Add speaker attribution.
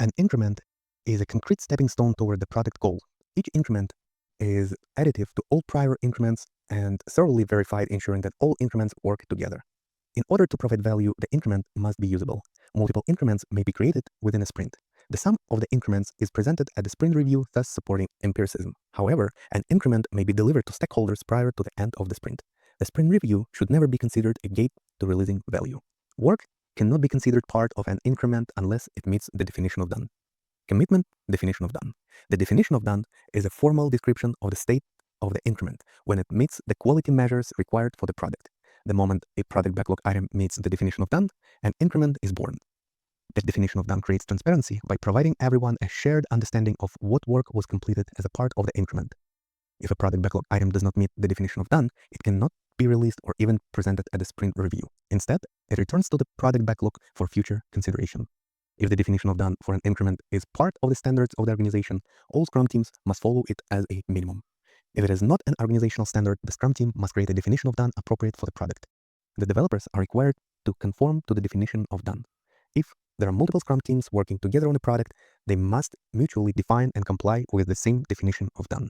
Speaker 1: An increment is a concrete stepping stone toward the product goal. Each increment is additive to all prior increments and thoroughly verified, ensuring that all increments work together. In order to provide value, the increment must be usable. Multiple increments may be created within a sprint. The sum of the increments is presented at the sprint review, thus supporting empiricism. However, an increment may be delivered to stakeholders prior to the end of the sprint. The sprint review should never be considered a gate to releasing value. Work cannot be considered part of an increment unless it meets the definition of done. Commitment, definition of done. The definition of done is a formal description of the state of the increment when it meets the quality measures required for the product. The moment a product backlog item meets the definition of done, an increment is born. The definition of done creates transparency by providing everyone a shared understanding of what work was completed as a part of the increment. If a product backlog item does not meet the definition of done, it cannot be released or even presented at the sprint review. Instead, it returns to the product backlog for future consideration. If the definition of done for an increment is part of the standards of the organization, all Scrum teams must follow it as a minimum. If it is not an organizational standard, the Scrum team must create a definition of done appropriate for the product. The developers are required to conform to the definition of done. If there are multiple Scrum teams working together on a product, they must mutually define and comply with the same definition of done.